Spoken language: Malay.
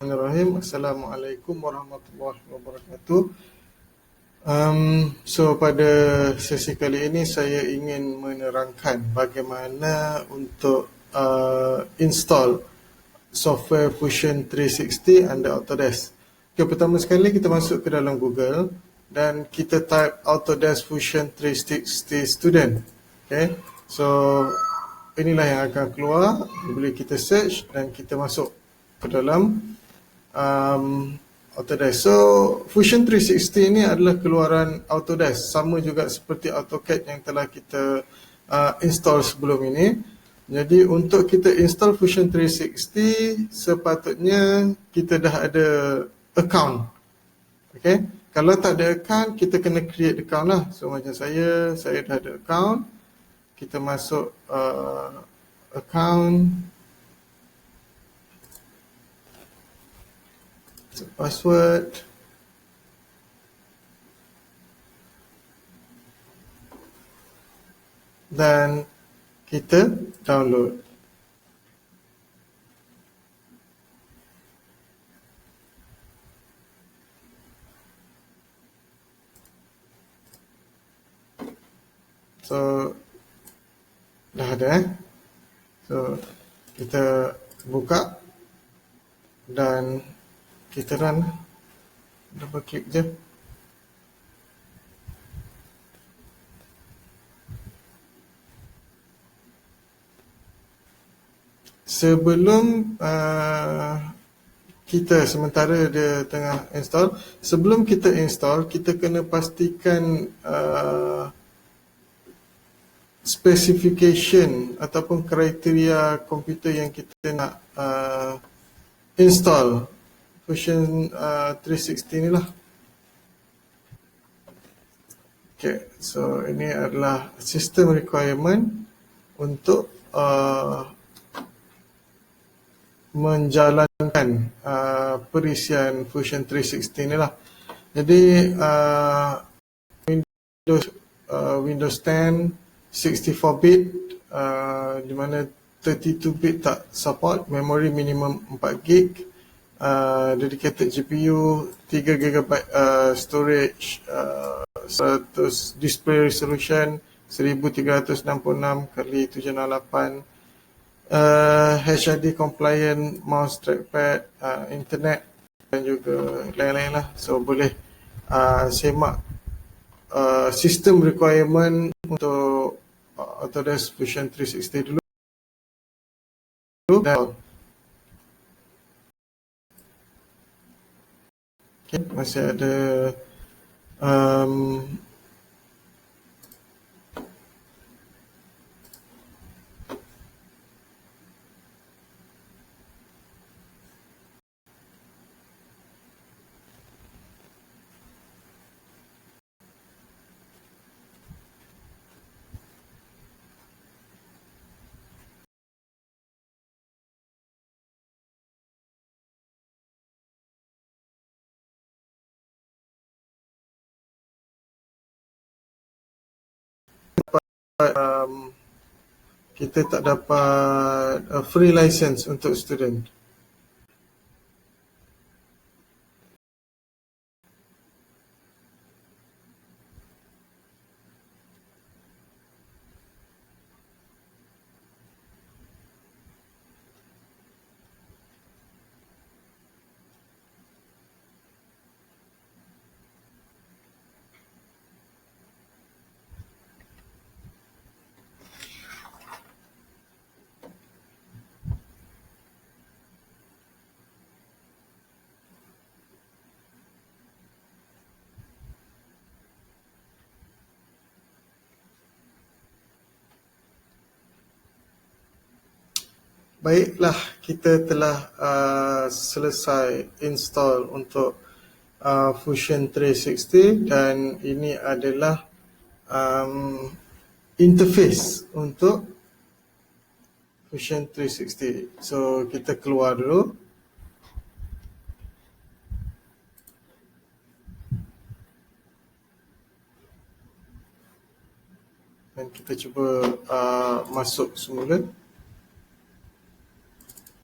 Bismillahirrahmanirrahim. Assalamualaikum warahmatullahi wabarakatuh. So pada sesi kali ini saya ingin menerangkan bagaimana untuk install software Fusion 360 under Autodesk. Okay, pertama sekali kita masuk ke dalam Google dan kita type Autodesk Fusion 360 Student. Okay, so inilah yang akan keluar bila kita search dan kita masuk ke dalam Autodesk. So Fusion 360 ini adalah keluaran Autodesk, sama juga seperti AutoCAD yang telah kita install sebelum ini. Jadi untuk kita install Fusion 360 sepatutnya kita dah ada account. Okay, kalau tak ada account kita kena create account lah. So macam saya dah ada account. Kita masuk account, password, dan kita download. So dah ada So kita buka dan kita run, double klik je. Sebelum kita, sementara dia tengah install, sebelum kita install kita kena pastikan specification ataupun kriteria komputer yang kita nak install Fusion 360 ni lah. Okay, so ini adalah system requirement untuk menjalankan perisian Fusion 360 ni lah. Jadi Windows 10 64-bit, di mana 32-bit tak support, memory minimum 4GB, dedicated GPU, 3GB storage, 100 display resolution 1366 kali 768, HID compliant mouse trackpad, internet dan juga lain-lain lah. So boleh semak system requirement untuk Autodesk Fusion 360 dulu. Okay, masih ada kita tak dapat free license untuk student. Baiklah, kita telah selesai install untuk Fusion 360 dan ini adalah interface untuk Fusion 360. So kita keluar dulu. Dan kita cuba masuk semula.